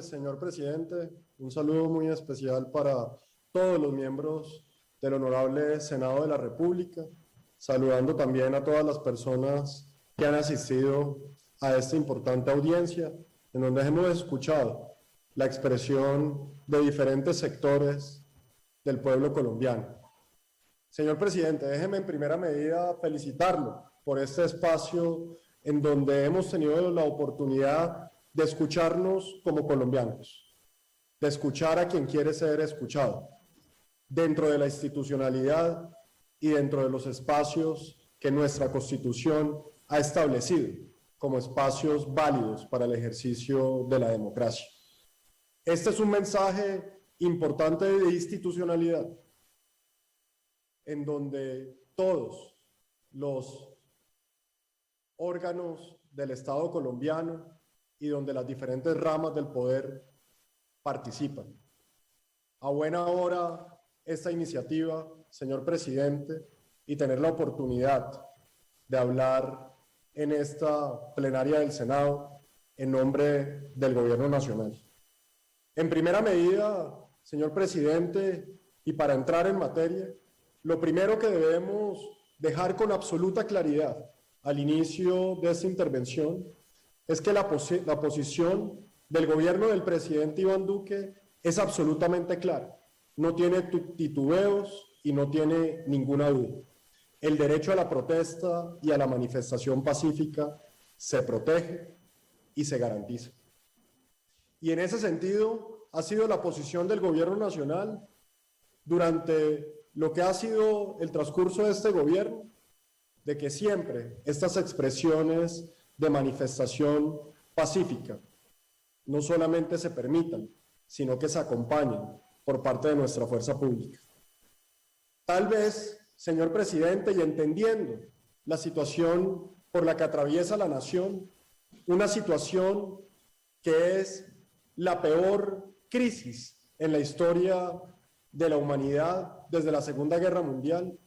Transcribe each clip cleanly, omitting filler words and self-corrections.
tardes, señor presidente. Un saludo muy especial para todos los miembros del Honorable Senado de la República, saludando también a todas las personas que han asistido a esta importante audiencia, en donde hemos escuchado la expresión de diferentes sectores del pueblo colombiano. Señor presidente, déjeme en primera medida felicitarlo por este espacio en donde hemos tenido la oportunidad de escucharnos como colombianos, de escuchar a quien quiere ser escuchado, dentro de la institucionalidad y dentro de los espacios que nuestra Constitución ha establecido como espacios válidos para el ejercicio de la democracia. Este es un mensaje importante de institucionalidad, en donde todos los órganos del Estado colombiano y donde las diferentes ramas del poder participan. A buena hora esta iniciativa, señor presidente, y tener la oportunidad de hablar en esta plenaria del Senado en nombre del Gobierno Nacional. En primera medida, señor presidente, y para entrar en materia, lo primero que debemos dejar con absoluta claridad al inicio de esta intervención es que la posición del gobierno del presidente Iván Duque es absolutamente clara. No tiene titubeos y no tiene ninguna duda. El derecho a la protesta y a la manifestación pacífica se protege y se garantiza. Y en ese sentido ha sido la posición del gobierno nacional durante lo que ha sido el transcurso de este gobierno, de que siempre estas expresiones de manifestación pacífica no solamente se permitan, sino que se acompañen por parte de nuestra fuerza pública. Tal vez, señor presidente, y entendiendo la situación por la que atraviesa la nación, una situación que es la peor crisis en la historia de la humanidad desde la Segunda Guerra Mundial,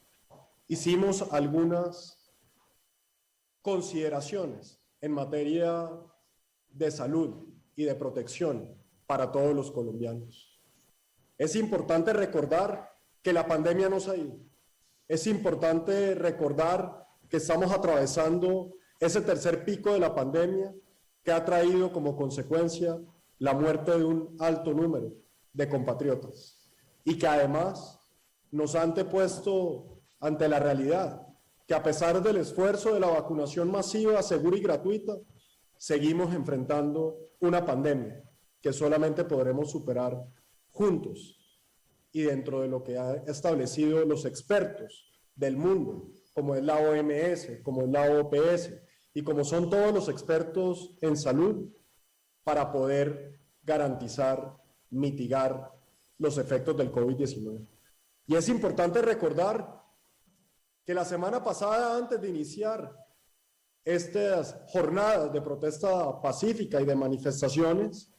hicimos algunas consideraciones en materia de salud y de protección para todos los colombianos. Es importante recordar que la pandemia no se ha ido. Es importante recordar que estamos atravesando ese tercer pico de la pandemia que ha traído como consecuencia la muerte de un alto número de compatriotas y que además nos ha antepuesto ante la realidad que a pesar del esfuerzo de la vacunación masiva, segura y gratuita, seguimos enfrentando una pandemia que solamente podremos superar juntos y dentro de lo que han establecido los expertos del mundo, como es la OMS, como es la OPS y como son todos los expertos en salud, para poder garantizar, mitigar los efectos del COVID-19. Y es importante recordar que la semana pasada, antes de iniciar estas jornadas de protesta pacífica y de manifestaciones,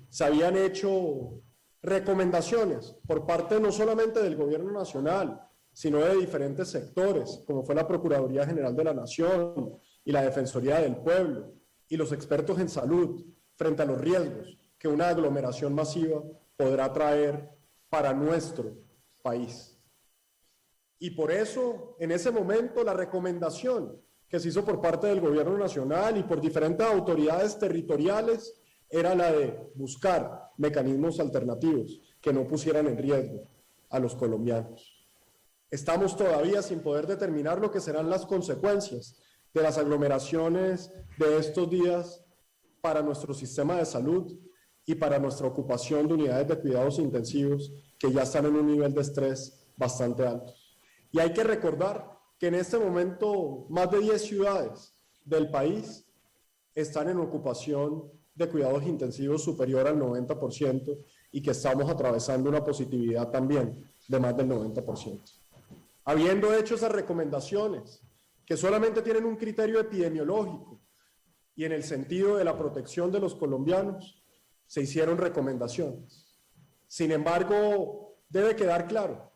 se habían hecho recomendaciones por parte no solamente del Gobierno Nacional, sino de diferentes sectores, como fue la Procuraduría General de la Nación y la Defensoría del Pueblo y los expertos en salud frente a los riesgos que una aglomeración masiva podrá traer para nuestro país. Y por eso, en ese momento, la recomendación que se hizo por parte del Gobierno Nacional y por diferentes autoridades territoriales era la de buscar mecanismos alternativos que no pusieran en riesgo a los colombianos. Estamos todavía sin poder determinar lo que serán las consecuencias de las aglomeraciones de estos días para nuestro sistema de salud y para nuestra ocupación de unidades de cuidados intensivos que ya están en un nivel de estrés bastante alto. Y hay que recordar que en este momento más de 10 ciudades del país están en ocupación de cuidados intensivos superior al 90% y que estamos atravesando una positividad también de más del 90%. Habiendo hecho esas recomendaciones, que solamente tienen un criterio epidemiológico y en el sentido de la protección de los colombianos, se hicieron recomendaciones. Sin embargo, debe quedar claro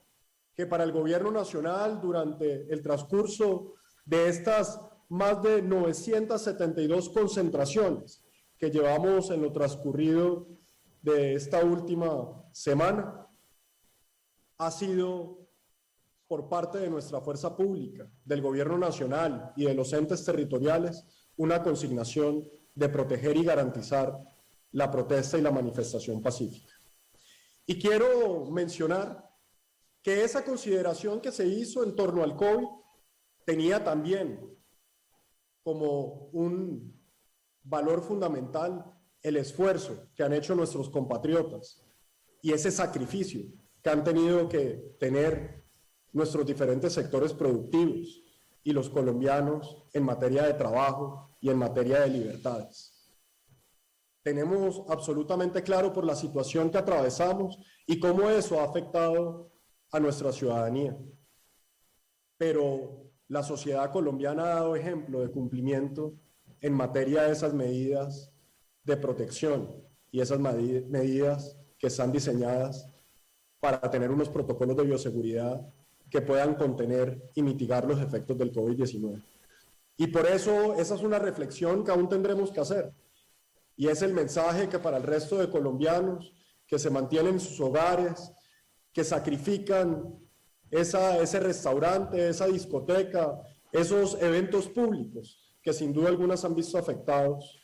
que para el Gobierno Nacional, durante el transcurso de estas más de 972 concentraciones que llevamos en lo transcurrido de esta última semana ha sido por parte de nuestra fuerza pública, del gobierno nacional y de los entes territoriales, una consignación de proteger y garantizar la protesta y la manifestación pacífica. Y quiero mencionar que esa consideración que se hizo en torno al COVID tenía también como un valor fundamental el esfuerzo que han hecho nuestros compatriotas y ese sacrificio que han tenido que tener nuestros diferentes sectores productivos y los colombianos en materia de trabajo y en materia de libertades. Tenemos absolutamente claro por la situación que atravesamos y cómo eso ha afectado a nuestra ciudadanía. Pero la sociedad colombiana ha dado ejemplo de cumplimiento en materia de esas medidas de protección y esas medidas que están diseñadas para tener unos protocolos de bioseguridad que puedan contener y mitigar los efectos del COVID-19. Y por eso esa es una reflexión que aún tendremos que hacer. Y es el mensaje que para el resto de colombianos que se mantienen en sus hogares, que sacrifican ese restaurante, esa discoteca, esos eventos públicos que sin duda algunas han visto afectados,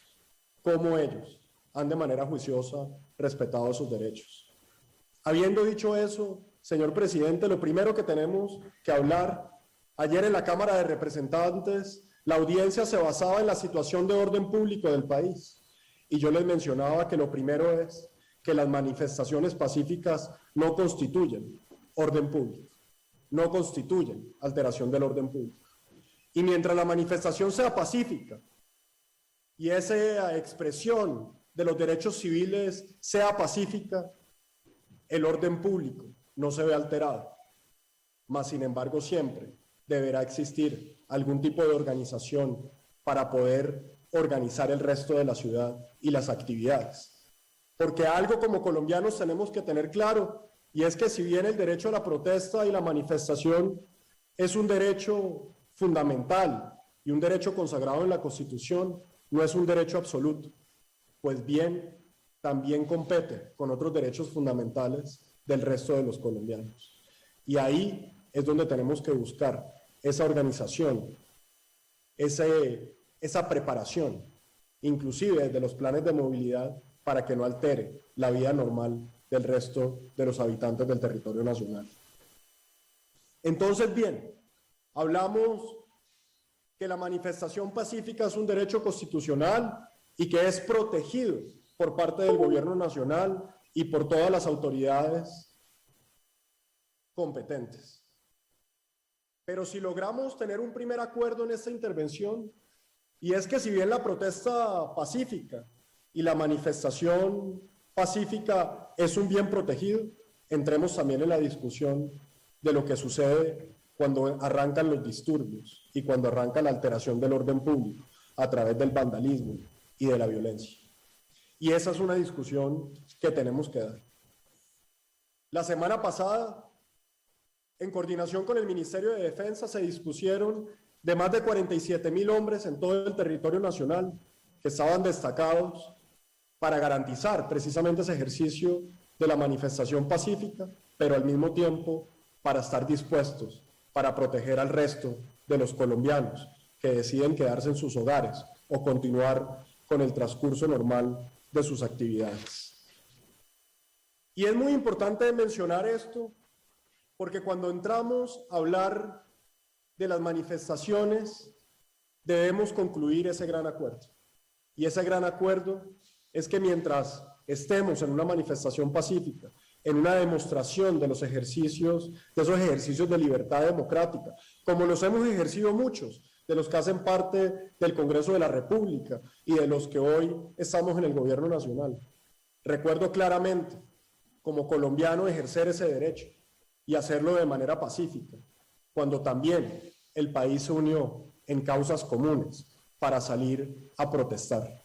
como ellos han de manera juiciosa respetado sus derechos. Habiendo dicho eso, señor presidente, lo primero que tenemos que hablar, ayer en la Cámara de Representantes, la audiencia se basaba en la situación de orden público del país. Y yo les mencionaba que lo primero es que las manifestaciones pacíficas no constituyen orden público, no constituyen alteración del orden público. Y mientras la manifestación sea pacífica y esa expresión de los derechos civiles sea pacífica, el orden público no se ve alterado. Mas, sin embargo, siempre deberá existir algún tipo de organización para poder organizar el resto de la ciudad y las actividades. Porque algo como colombianos tenemos que tener claro, y es que si bien el derecho a la protesta y la manifestación es un derecho fundamental y un derecho consagrado en la Constitución, no es un derecho absoluto, pues bien, también compete con otros derechos fundamentales del resto de los colombianos. Y ahí es donde tenemos que buscar esa organización, esa preparación, inclusive de los planes de movilidad, para que no altere la vida normal del resto de los habitantes del territorio nacional. Entonces, bien, hablamos que la manifestación pacífica es un derecho constitucional y que es protegido por parte del gobierno nacional y por todas las autoridades competentes. Pero si logramos tener un primer acuerdo en esta intervención, y es que si bien la protesta pacífica y la manifestación pacífica es un bien protegido, entremos también en la discusión de lo que sucede cuando arrancan los disturbios y cuando arranca la alteración del orden público a través del vandalismo y de la violencia. Y esa es una discusión que tenemos que dar. La semana pasada, en coordinación con el Ministerio de Defensa, se dispusieron de más de 47,000 hombres en todo el territorio nacional que estaban destacados para garantizar precisamente ese ejercicio de la manifestación pacífica, pero al mismo tiempo para estar dispuestos para proteger al resto de los colombianos que deciden quedarse en sus hogares o continuar con el transcurso normal de sus actividades. Y es muy importante mencionar esto porque cuando entramos a hablar de las manifestaciones debemos concluir ese gran acuerdo. Y ese gran acuerdo es que mientras estemos en una manifestación pacífica, en una demostración de esos ejercicios de libertad democrática, como los hemos ejercido muchos de los que hacen parte del Congreso de la República y de los que hoy estamos en el Gobierno Nacional. Recuerdo claramente, como colombiano, ejercer ese derecho y hacerlo de manera pacífica, cuando también el país se unió en causas comunes para salir a protestar.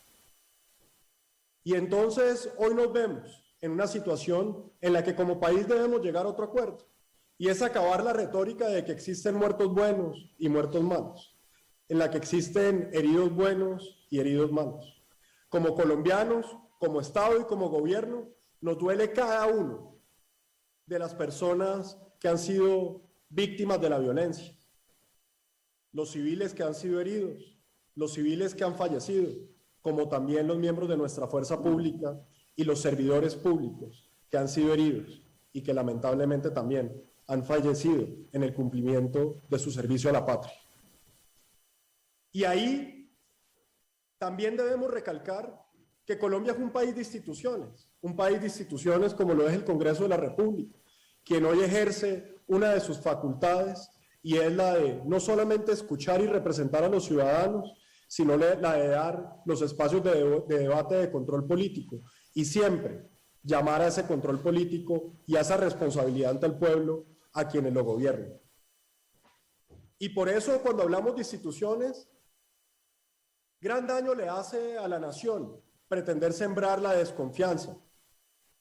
Y entonces hoy nos vemos en una situación en la que como país debemos llegar a otro acuerdo, y es acabar la retórica de que existen muertos buenos y muertos malos, en la que existen heridos buenos y heridos malos. Como colombianos, como Estado y como gobierno, nos duele cada uno de las personas que han sido víctimas de la violencia, los civiles que han sido heridos, los civiles que han fallecido, como también los miembros de nuestra fuerza pública y los servidores públicos que han sido heridos y que lamentablemente también han fallecido en el cumplimiento de su servicio a la patria. Y ahí también debemos recalcar que Colombia es un país de instituciones como lo es el Congreso de la República, quien hoy ejerce una de sus facultades y es la de no solamente escuchar y representar a los ciudadanos, sino la de dar los espacios de debate, de control político y siempre llamar a ese control político y a esa responsabilidad ante el pueblo a quienes lo gobiernan. Y por eso cuando hablamos de instituciones, gran daño le hace a la nación pretender sembrar la desconfianza,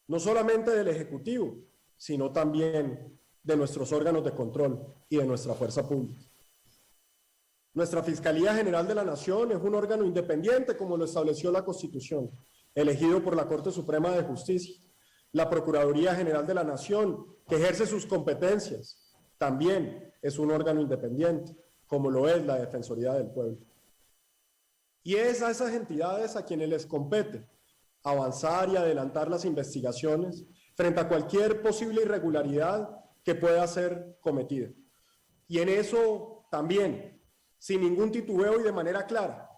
no solamente del Ejecutivo, sino también de nuestros órganos de control y de nuestra fuerza pública. Nuestra Fiscalía General de la Nación es un órgano independiente, como lo estableció la Constitución, elegido por la Corte Suprema de Justicia. La Procuraduría General de la Nación, que ejerce sus competencias, también es un órgano independiente, como lo es la Defensoría del Pueblo. Y es a esas entidades a quienes les compete avanzar y adelantar las investigaciones frente a cualquier posible irregularidad que pueda ser cometida. Y en eso también, sin ningún titubeo y de manera clara,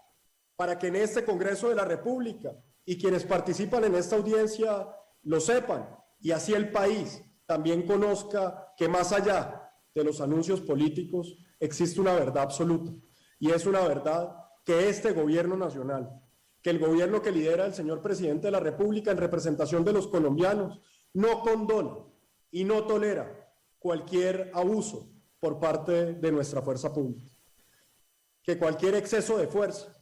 para que en este Congreso de la República y quienes participan en esta audiencia lo sepan, y así el país también conozca que más allá de los anuncios políticos existe una verdad absoluta, y es una verdad que este gobierno nacional, que el gobierno que lidera el señor presidente de la República en representación de los colombianos, no condona y no tolera cualquier abuso por parte de nuestra fuerza pública. Que cualquier exceso de fuerza,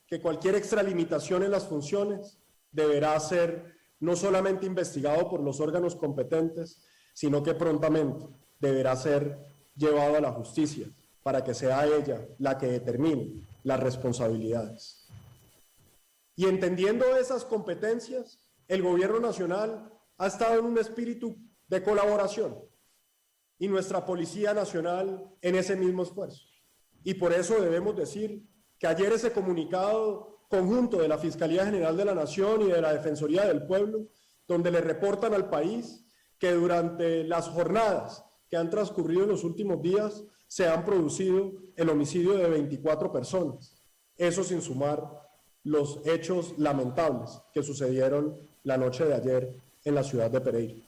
que cualquier extralimitación en las funciones deberá ser no solamente investigado por los órganos competentes, sino que prontamente deberá ser llevado a la justicia para que sea ella la que determine las responsabilidades. Y entendiendo esas competencias, el gobierno nacional ha estado en un espíritu de colaboración y nuestra Policía Nacional en ese mismo esfuerzo. Y por eso debemos decir que ayer ese comunicado conjunto de la Fiscalía General de la Nación y de la Defensoría del Pueblo, donde le reportan al país que durante las jornadas que han transcurrido en los últimos días se han producido el homicidio de 24 personas. Eso sin sumar los hechos lamentables que sucedieron la noche de ayer en la ciudad de Pereira,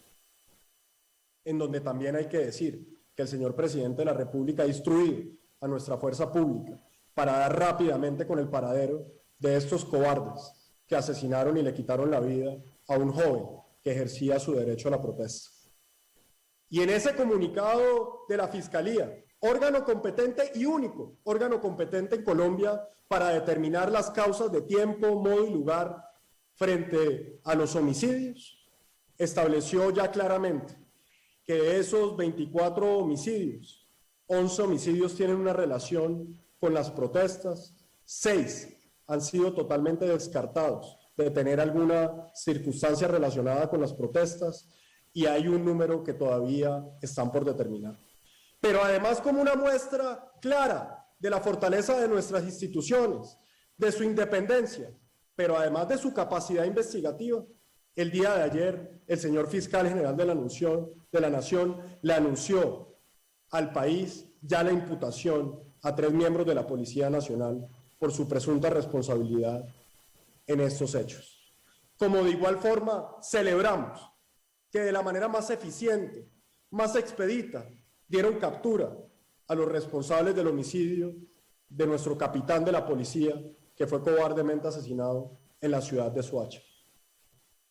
en donde también hay que decir que el señor presidente de la República ha instruido a nuestra fuerza pública para dar rápidamente con el paradero de estos cobardes que asesinaron y le quitaron la vida a un joven que ejercía su derecho a la protesta. Y en ese comunicado de la Fiscalía, órgano competente y único órgano competente en Colombia para determinar las causas de tiempo, modo y lugar frente a los homicidios, estableció ya claramente que de esos 24 homicidios, 11 homicidios tienen una relación con las protestas, 6 han sido totalmente descartados de tener alguna circunstancia relacionada con las protestas y hay un número que todavía están por determinar. Pero además, como una muestra clara de la fortaleza de nuestras instituciones, de su independencia, pero además de su capacidad investigativa, el día de ayer el señor fiscal general de la Nación le anunció al país ya la imputación a 3 miembros de la Policía Nacional por su presunta responsabilidad en estos hechos. Como de igual forma celebramos que de la manera más eficiente, más expedita, dieron captura a los responsables del homicidio de nuestro capitán de la policía que fue cobardemente asesinado en la ciudad de Soacha.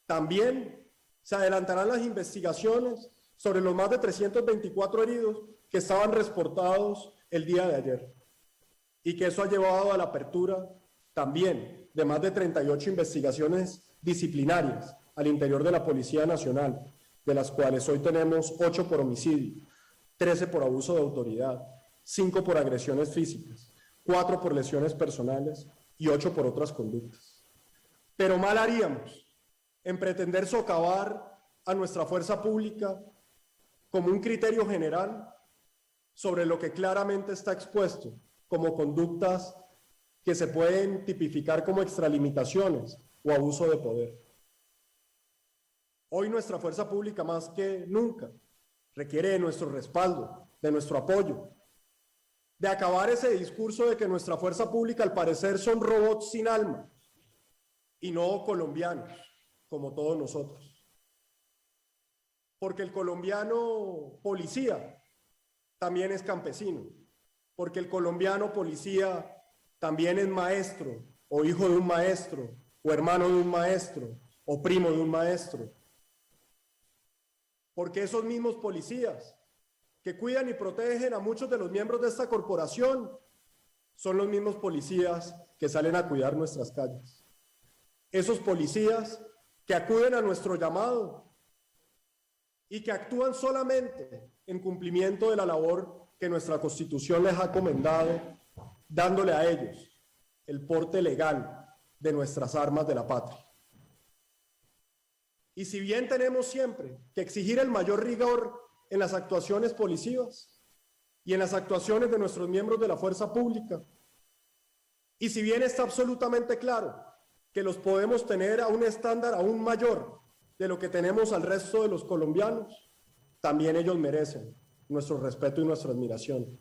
También se adelantarán las investigaciones sobre los más de 324 heridos que estaban reportados el día de ayer y que eso ha llevado a la apertura también de más de 38 investigaciones disciplinarias al interior de la Policía Nacional, de las cuales hoy tenemos 8 por homicidio, 13 por abuso de autoridad, 5 por agresiones físicas, 4 por lesiones personales y 8 por otras conductas. Pero mal haríamos en pretender socavar a nuestra fuerza pública como un criterio general sobre lo que claramente está expuesto como conductas que se pueden tipificar como extralimitaciones o abuso de poder. Hoy nuestra fuerza pública más que nunca requiere de nuestro respaldo, de nuestro apoyo, de acabar ese discurso de que nuestra fuerza pública al parecer son robots sin alma y no colombianos, como todos nosotros. Porque el colombiano policía también es campesino, porque el colombiano policía también es maestro, o hijo de un maestro, o hermano de un maestro, o primo de un maestro. Porque esos mismos policías que cuidan y protegen a muchos de los miembros de esta corporación son los mismos policías que salen a cuidar nuestras calles. Esos policías que acuden a nuestro llamado y que actúan solamente en cumplimiento de la labor que nuestra Constitución les ha comendado, dándole a ellos el porte legal de nuestras armas de la patria. Y si bien tenemos siempre que exigir el mayor rigor en las actuaciones policivas y en las actuaciones de nuestros miembros de la fuerza pública, y si bien está absolutamente claro que los podemos tener a un estándar aún mayor de lo que tenemos al resto de los colombianos, también ellos merecen nuestro respeto y nuestra admiración.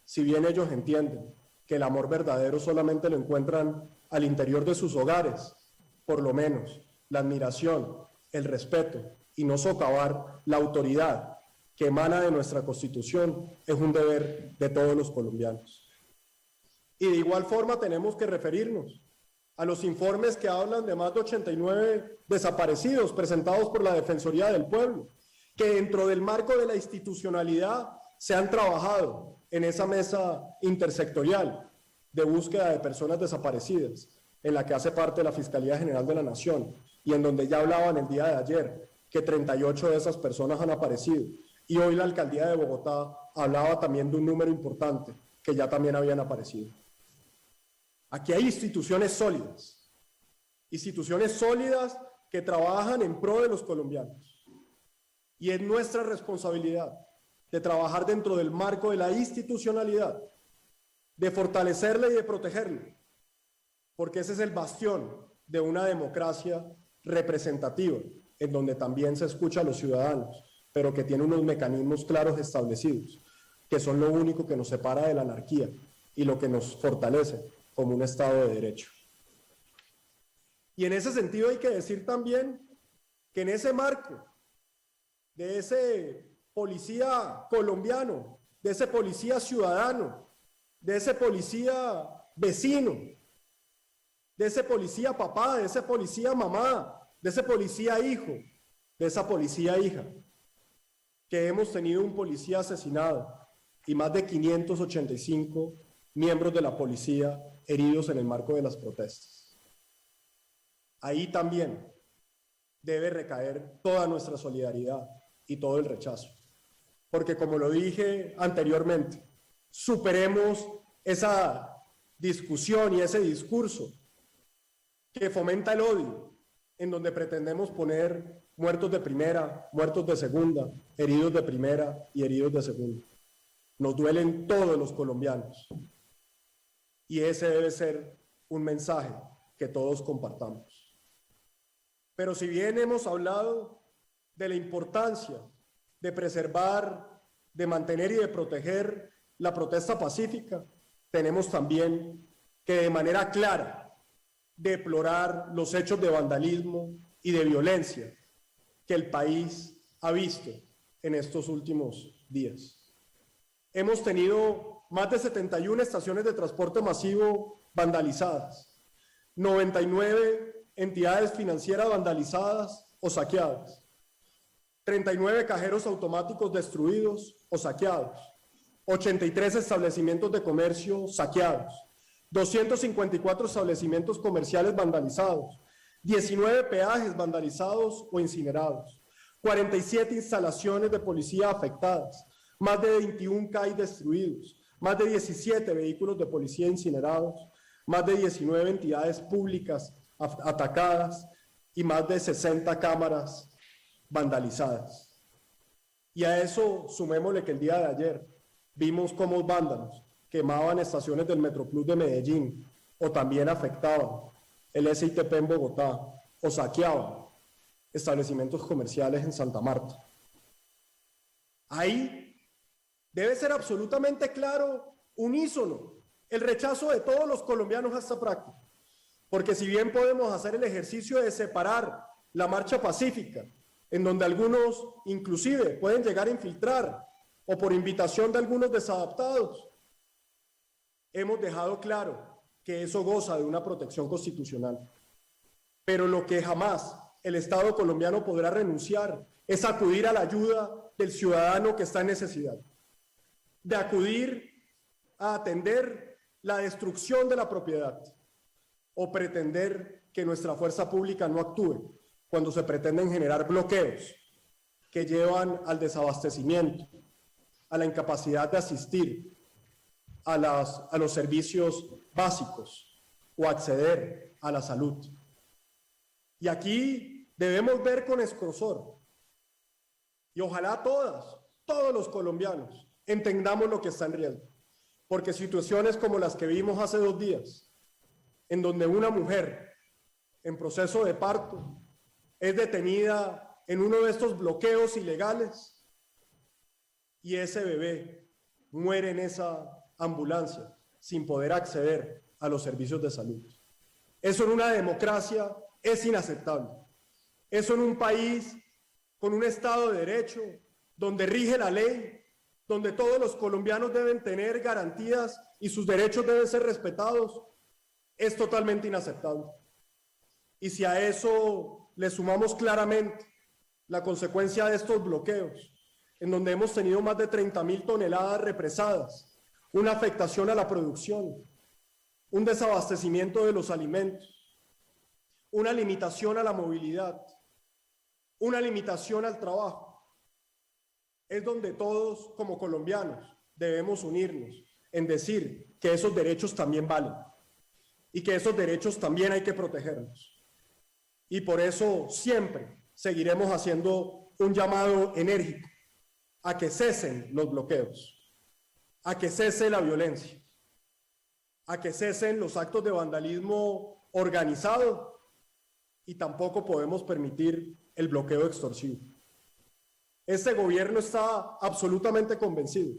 Si bien ellos entienden que el amor verdadero solamente lo encuentran al interior de sus hogares, por lo menos la admiración, el respeto y no socavar la autoridad que emana de nuestra Constitución es un deber de todos los colombianos. Y de igual forma tenemos que referirnos a los informes que hablan de más de 89 desaparecidos presentados por la Defensoría del Pueblo, que dentro del marco de la institucionalidad se han trabajado en esa mesa intersectorial de búsqueda de personas desaparecidas, en la que hace parte la Fiscalía General de la Nación, y en donde ya hablaban el día de ayer que 38 de esas personas han aparecido, y hoy la Alcaldía de Bogotá hablaba también de un número importante que ya también habían aparecido. Aquí hay instituciones sólidas que trabajan en pro de los colombianos, y es nuestra responsabilidad de trabajar dentro del marco de la institucionalidad, de fortalecerla y de protegerla, porque ese es el bastión de una democracia representativa, en donde también se escucha a los ciudadanos, pero que tiene unos mecanismos claros establecidos, que son lo único que nos separa de la anarquía y lo que nos fortalece como un Estado de Derecho. Y en ese sentido hay que decir también que en ese marco de ese policía colombiano, de ese policía ciudadano, de ese policía vecino, de ese policía papá, de ese policía mamá, de ese policía hijo, de esa policía hija, que hemos tenido un policía asesinado y más de 585 miembros de la policía heridos en el marco de las protestas. Ahí también debe recaer toda nuestra solidaridad y todo el rechazo, porque como lo dije anteriormente, superemos esa discusión y ese discurso que fomenta el odio, en donde pretendemos poner muertos de primera, muertos de segunda, heridos de primera y heridos de segunda. Nos duelen todos los colombianos, y ese debe ser un mensaje que todos compartamos. Pero si bien hemos hablado de la importancia de preservar, de mantener y de proteger la protesta pacífica, tenemos también que de manera clara deplorar los hechos de vandalismo y de violencia que el país ha visto en estos últimos días. Hemos tenido más de 71 estaciones de transporte masivo vandalizadas, 99 entidades financieras vandalizadas o saqueadas, 39 cajeros automáticos destruidos o saqueados, 83 establecimientos de comercio saqueados, 254 establecimientos comerciales vandalizados, 19 peajes vandalizados o incinerados, 47 instalaciones de policía afectadas, más de 21 CAI destruidos, más de 17 vehículos de policía incinerados, más de 19 entidades públicas atacadas y más de 60 cámaras vandalizadas. Y a eso sumémosle que el día de ayer vimos cómo vándalos quemaban estaciones del Metroplus de Medellín o también afectaban el SITP en Bogotá o saqueaban establecimientos comerciales en Santa Marta. Ahí debe ser absolutamente claro, unísono, el rechazo de todos los colombianos a esta práctica. Porque si bien podemos hacer el ejercicio de separar la marcha pacífica, en donde algunos inclusive pueden llegar a infiltrar, o por invitación de algunos desadaptados, hemos dejado claro que eso goza de una protección constitucional. Pero lo que jamás el Estado colombiano podrá renunciar es acudir a la ayuda del ciudadano que está en necesidad, de acudir a atender la destrucción de la propiedad o pretender que nuestra fuerza pública no actúe cuando se pretenden generar bloqueos que llevan al desabastecimiento, a la incapacidad de asistir a los servicios básicos o acceder a la salud. Y aquí debemos ver con escrosor, y ojalá todos los colombianos entendamos lo que está en riesgo, porque situaciones como las que vimos hace 2 días, en donde una mujer en proceso de parto es detenida en uno de estos bloqueos ilegales y ese bebé muere en esa ambulancia sin poder acceder a los servicios de salud. Eso en una democracia es inaceptable. Eso en un país con un Estado de Derecho, donde rige la ley, donde todos los colombianos deben tener garantías y sus derechos deben ser respetados, es totalmente inaceptable. Y si a eso le sumamos claramente la consecuencia de estos bloqueos, en donde hemos tenido más de 30.000 toneladas represadas, una afectación a la producción, un desabastecimiento de los alimentos, una limitación a la movilidad, una limitación al trabajo, es donde todos como colombianos debemos unirnos en decir que esos derechos también valen y que esos derechos también hay que protegerlos. Y por eso siempre seguiremos haciendo un llamado enérgico a que cesen los bloqueos, a que cese la violencia, a que cesen los actos de vandalismo organizado y tampoco podemos permitir el bloqueo extorsivo. Este gobierno está absolutamente convencido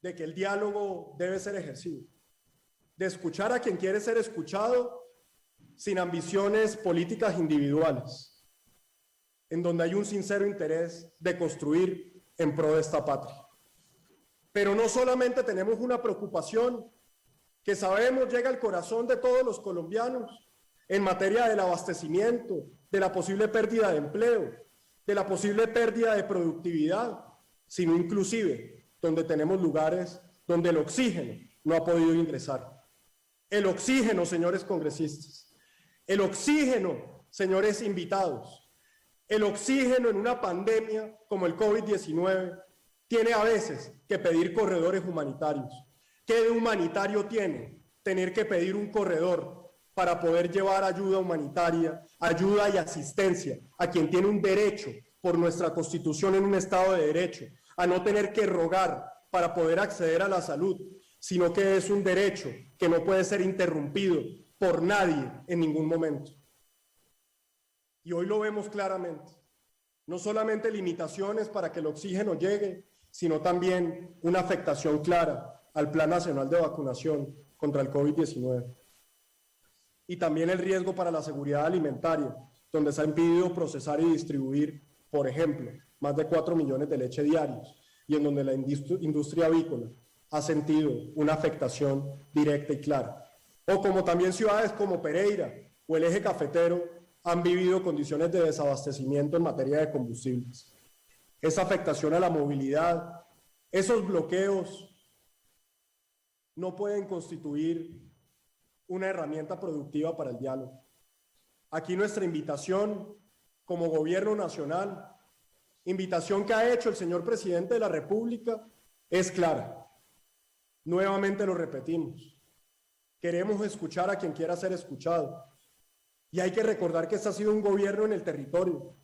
de que el diálogo debe ser ejercido, de escuchar a quien quiere ser escuchado sin ambiciones políticas individuales, en donde hay un sincero interés de construir en pro de esta patria. Pero no solamente tenemos una preocupación que sabemos llega al corazón de todos los colombianos en materia del abastecimiento, de la posible pérdida de empleo, de la posible pérdida de productividad, sino inclusive donde tenemos lugares donde el oxígeno no ha podido ingresar. El oxígeno, señores congresistas, el oxígeno, señores invitados, el oxígeno en una pandemia como el COVID-19 tiene a veces que pedir corredores humanitarios. ¿Qué de humanitario tiene tener que pedir un corredor para poder llevar ayuda humanitaria, ayuda y asistencia a quien tiene un derecho por nuestra Constitución en un Estado de Derecho, a no tener que rogar para poder acceder a la salud, sino que es un derecho que no puede ser interrumpido por nadie en ningún momento? Y hoy lo vemos claramente, no solamente limitaciones para que el oxígeno llegue, sino también una afectación clara al Plan Nacional de Vacunación contra el COVID-19. Y también el riesgo para la seguridad alimentaria, donde se ha impedido procesar y distribuir, por ejemplo, más de 4 millones de leche diarios, y en donde la industria avícola ha sentido una afectación directa y clara. O como también ciudades como Pereira o el eje cafetero han vivido condiciones de desabastecimiento en materia de combustibles. Esa afectación a la movilidad, esos bloqueos no pueden constituir una herramienta productiva para el diálogo. Aquí nuestra invitación como gobierno nacional, invitación que ha hecho el señor presidente de la República, es clara. Nuevamente lo repetimos. Queremos escuchar a quien quiera ser escuchado. Y hay que recordar que este ha sido un gobierno en el territorio,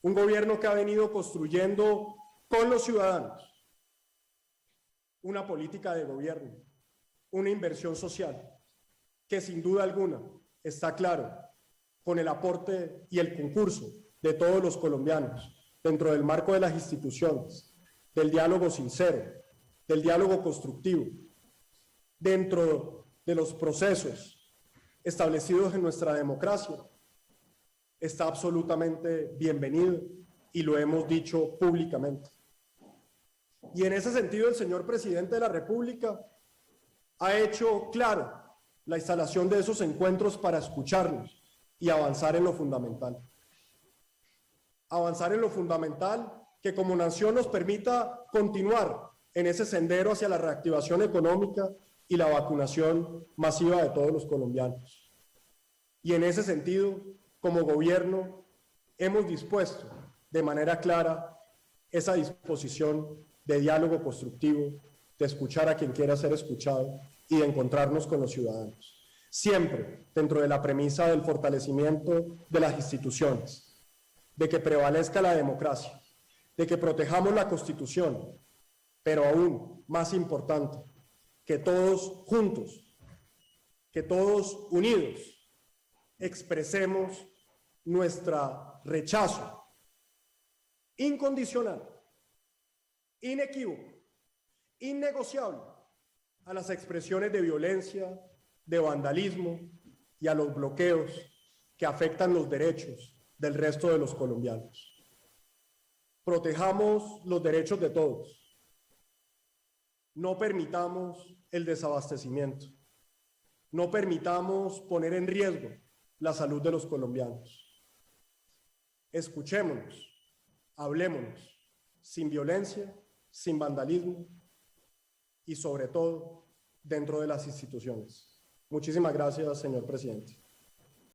un gobierno que ha venido construyendo con los ciudadanos una política de gobierno, una inversión social, que sin duda alguna está claro, con el aporte y el concurso de todos los colombianos, dentro del marco de las instituciones, del diálogo sincero, del diálogo constructivo, dentro de los procesos establecidos en nuestra democracia, está absolutamente bienvenido y lo hemos dicho públicamente. Y en ese sentido, el señor presidente de la República ha hecho claro la instalación de esos encuentros para escucharnos y avanzar en lo fundamental. Avanzar en lo fundamental que como nación nos permita continuar en ese sendero hacia la reactivación económica y la vacunación masiva de todos los colombianos. Y en ese sentido, como gobierno, hemos dispuesto de manera clara esa disposición de diálogo constructivo, de escuchar a quien quiera ser escuchado y de encontrarnos con los ciudadanos. Siempre dentro de la premisa del fortalecimiento de las instituciones, de que prevalezca la democracia, de que protejamos la Constitución, pero aún más importante, que todos juntos, que todos unidos, expresemos nuestro rechazo incondicional, inequívoco, innegociable a las expresiones de violencia, de vandalismo y a los bloqueos que afectan los derechos del resto de los colombianos. Protejamos los derechos de todos. No permitamos el desabastecimiento. No permitamos poner en riesgo la salud de los colombianos. Escuchémonos, hablémonos, sin violencia, sin vandalismo y sobre todo dentro de las instituciones. Muchísimas gracias, señor presidente.